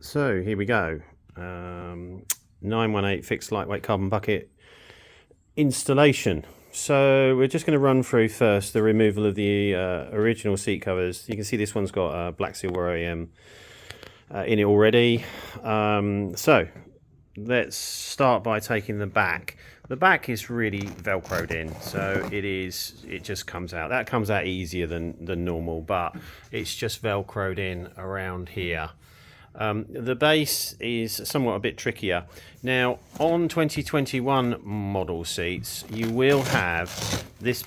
So here we go. 918 fixed lightweight carbon bucket installation. So we're just going to run through first the removal of the original seat covers. You can see this one's got Black Silver OEM in it already. So let's start by taking the back. The back is really velcroed in, so it just comes out. That comes out easier than normal, but it's just velcroed in around here. The base is somewhat a bit trickier. Now, on 2021 model seats, you will have, this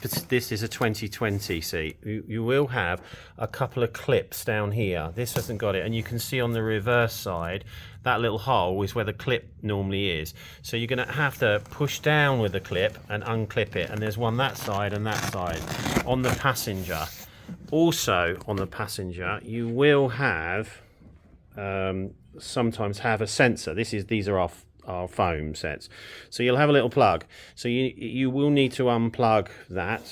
is a 2020 seat, you will have a couple of clips down here. This hasn't got it, and you can see on the reverse side, that little hole is where the clip normally is. So you're going to have to push down with the clip and unclip it, and there's one that side and that side. On the passenger, also on the passenger, you will have sometimes have a sensor. These are our foam sets, so you'll have a little plug, so you will need to unplug that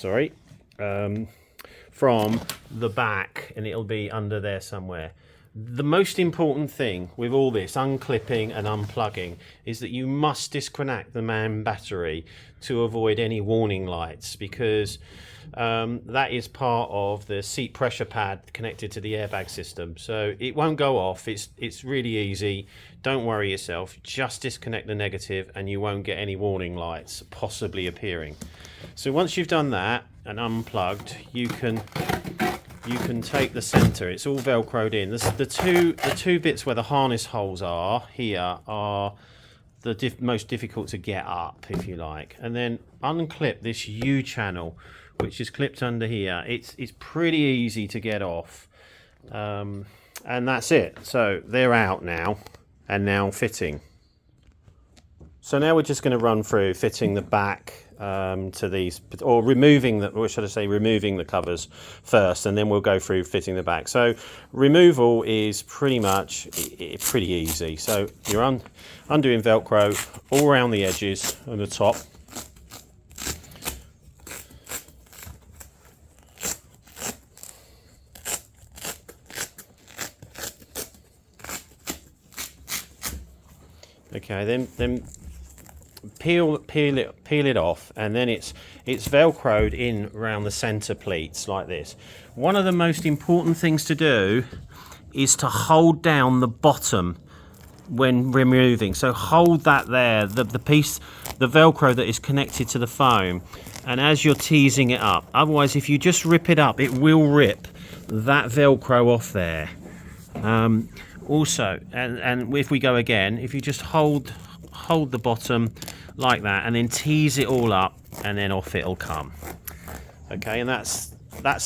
from the back, and it'll be under there somewhere. The most important thing with all this unclipping and unplugging is that you must disconnect the main battery to avoid any warning lights, because that is part of the seat pressure pad connected to the airbag system. So it won't go off. It's really easy. Don't worry yourself. Just disconnect the negative and you won't get any warning lights possibly appearing. So once you've done that and unplugged, you can take the center. It's all velcroed in. The two bits where the harness holes are here are the most difficult to get up, if you like, and then unclip this U channel, which is clipped under here. It's pretty easy to get off, and that's it. So they're out now, and now fitting. So now we're just going to run through fitting the back to these, or removing the covers first, and then we'll go through fitting the back. So removal is pretty much pretty easy. So you're undoing Velcro all around the edges and the top. Okay, then peel it off, and then it's velcroed in around the center pleats like this. One of the most important things to do is to hold down the bottom when removing. So hold that there, the piece, the Velcro that is connected to the foam, and as you're teasing it up. Otherwise, if you just rip it up, it will rip that Velcro off there. Also, and if we go again, if you just hold the bottom like that and then tease it all up, and then off it'll come. Okay, and that's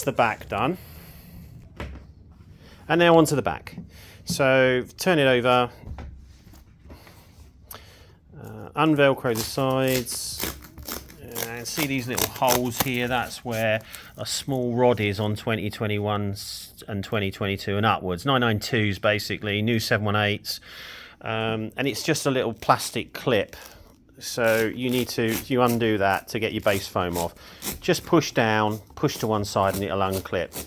the back done. And now onto the back. So turn it over, unvelcro the sides, and see these little holes here. That's where a small rod is on 2021s and 2022 and upwards. 992s basically, new 718s, and it's just a little plastic clip. So you undo that to get your base foam off. Just push down, push to one side, and it'll unclip.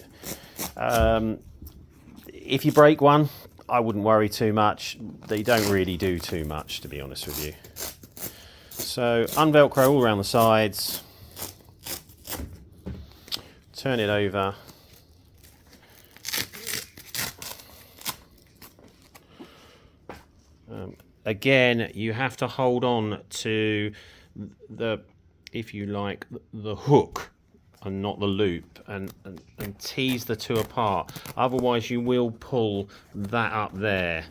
If you break one, I wouldn't worry too much. They don't really do too much, to be honest with you. So unvelcro all around the sides, turn it over, again you have to hold on to if you like, the hook and not the loop, and tease the two apart, otherwise you will pull that up there.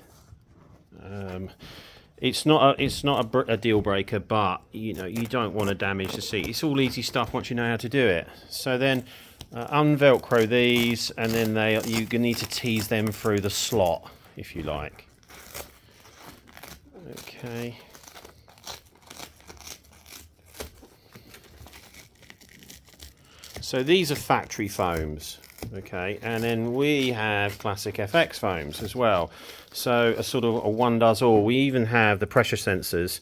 It's not a deal breaker, but you don't want to damage the seat. It's all easy stuff once you know how to do it. So then unvelcro these, and then you need to tease them through the slot, if you like. Okay. So these are factory foams. Okay, and then we have classic FX foams as well. So a sort of a one does all. We even have the pressure sensors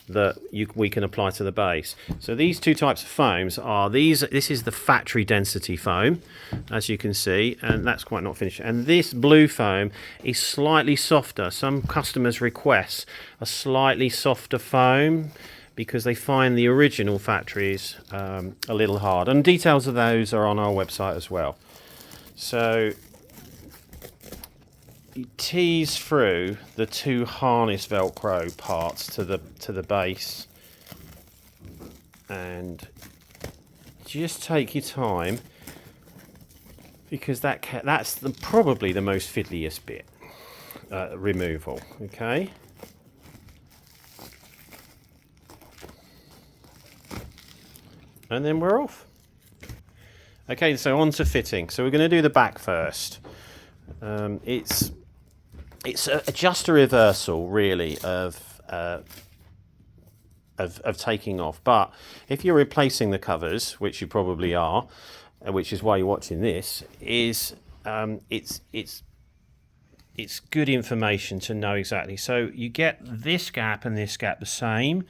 that we can apply to the base. So these two types of foams are this is the factory density foam, as you can see, and that's quite not finished. And this blue foam is slightly softer. Some customers request a slightly softer foam because they find the original factories a little hard. And details of those are on our website as well. So you tease through the two harness Velcro parts to the base, and just take your time, because that's probably the most fiddliest bit, removal. Okay. And then we're off. Okay, so on to fitting. So we're going to do the back first. It's just a reversal, really, of taking off. But if you're replacing the covers, which you probably are, which is why you're watching this, it's good information to know exactly. So you get this gap and this gap the same,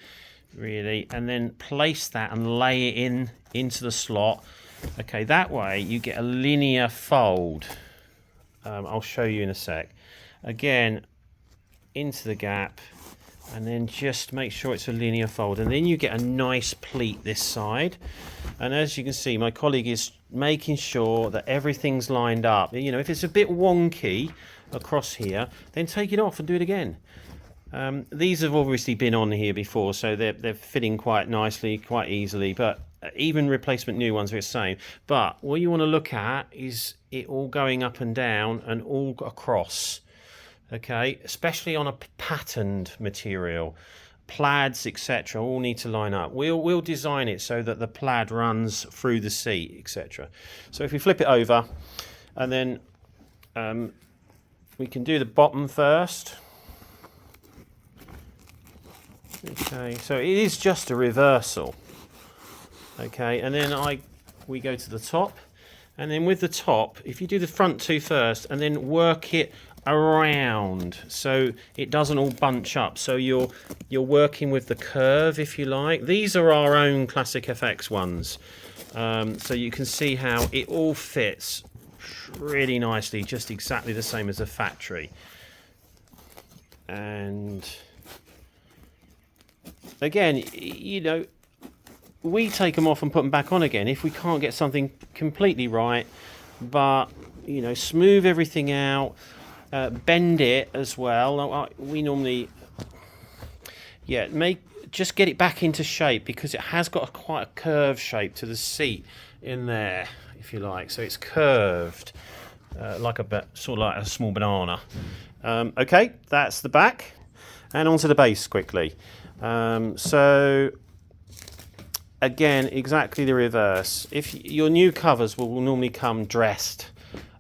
really, and then place that and lay it into the slot. Okay, that way you get a linear fold. I'll show you in a sec. Again, into the gap, and then just make sure it's a linear fold, and then you get a nice pleat this side. And as you can see, my colleague is making sure that everything's lined up. You know, if it's a bit wonky across here, then take it off and do it again. These have obviously been on here before, so they're fitting quite nicely, quite easily, but even replacement new ones are the same. But what you want to look at is it all going up and down and all across. Okay, especially on a patterned material, plaids, etc., all need to line up. We'll design it so that the plaid runs through the seat, etc. So if we flip it over, and then we can do the bottom first. Okay, so it is just a reversal. Okay, and then we go to the top, and then with the top, if you do the front two first, and then work it around so it doesn't all bunch up, so you're working with the curve, if you like. These are our own Classic FX ones, so you can see how it all fits really nicely, just exactly the same as a factory. And again, you know, we take them off and put them back on again if we can't get something completely right, but you know, smooth everything out. Bend it as well. We normally, just get it back into shape, because it has got quite a curved shape to the seat in there, if you like. So it's curved, sort of like a small banana. Okay, that's the back, and onto the base quickly. So again, exactly the reverse. If your new covers will normally come dressed.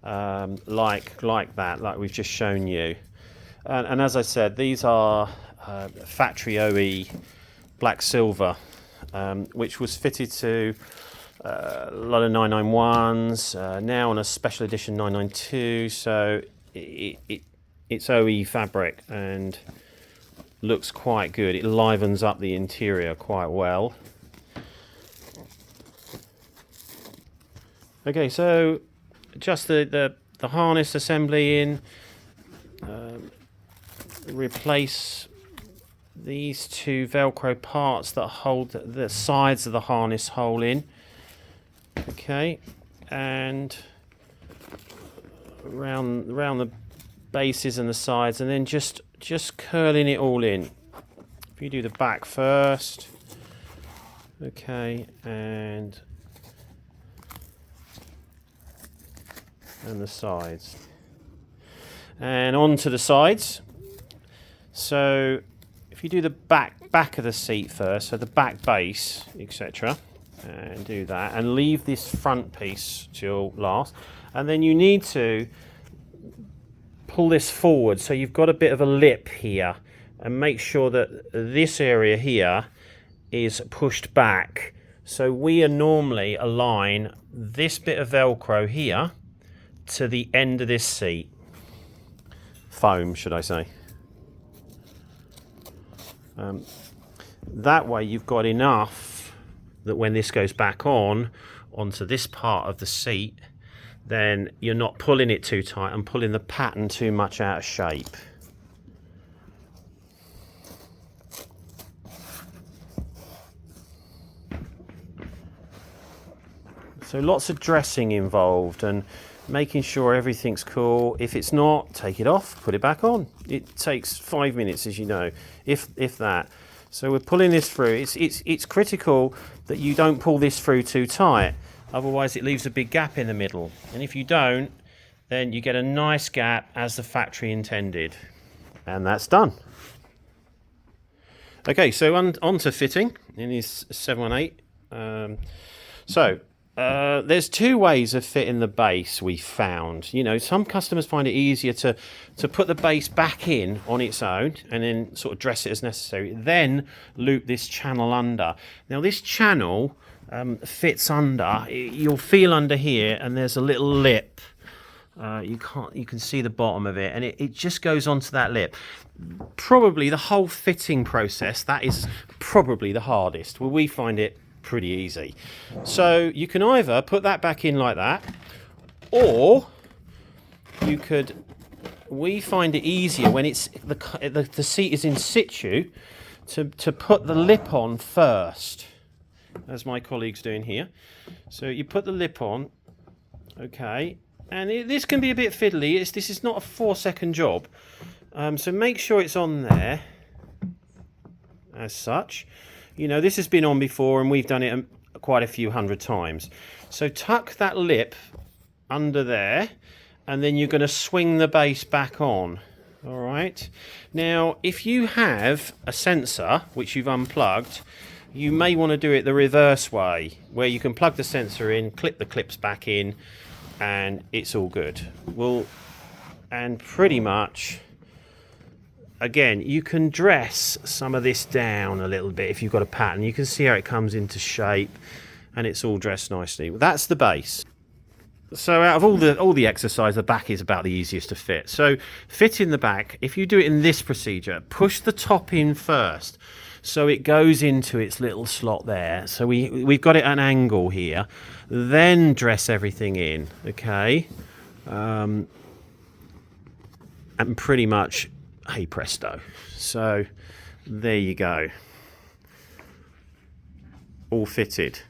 Like that, like we've just shown you, and as I said, these are factory OE black silver, which was fitted to a lot of 991s, now on a special edition 992. So it's OE fabric and looks quite good. It livens up the interior quite well. Okay, so just the harness assembly in, replace these two Velcro parts that hold the sides of the harness hole in. Okay, and around the bases and the sides, and then just curling it all in. If you do the back first, okay, and the sides, and onto the sides. So if you do the back of the seat first, so the back base, etc., and do that, and leave this front piece till last, and then you need to pull this forward, so you've got a bit of a lip here, and make sure that this area here is pushed back. So we normally align this bit of Velcro here to the end of this seat, foam should I say. That way you've got enough that when this goes back on onto this part of the seat, then you're not pulling it too tight and pulling the pattern too much out of shape. So lots of dressing involved and making sure everything's cool. If it's not, take it off, put it back on. It takes 5 minutes, as you know, if that. So we're pulling this through. It's critical that you don't pull this through too tight, otherwise it leaves a big gap in the middle. And if you don't, then you get a nice gap as the factory intended. And that's done. Okay, so on to fitting in his 718. There's two ways of fitting the base we found. You know, some customers find it easier to put the base back in on its own and then sort of dress it as necessary, then loop this channel under. Now this channel fits under, you'll feel under here, and there's a little lip. You can see the bottom of it, and it just goes onto that lip. Probably the whole fitting process, that is probably the hardest. Well, we find it pretty easy. So you can either put that back in like that, or you could, we find it easier when it's the seat is in situ to put the lip on first, as my colleague's doing here. So you put the lip on, okay, and this can be a bit fiddly. This is not a 4-second job, so make sure it's on there as such. You know, this has been on before and we've done it quite a few hundred times. So tuck that lip under there, and then you're going to swing the base back on. All right. Now, if you have a sensor which you've unplugged, you may want to do it the reverse way, where you can plug the sensor in, clip the clips back in, and it's all good. Well, and pretty much, again, you can dress some of this down a little bit if you've got a pattern. You can see how it comes into shape and it's all dressed nicely. That's the base. So out of all the exercise, the back is about the easiest to fit. So fit in the back. If you do it in this procedure, push the top in first so it goes into its little slot there. So we've got it at an angle here. Then dress everything in, okay? And pretty much, hey presto. So there you go, all fitted.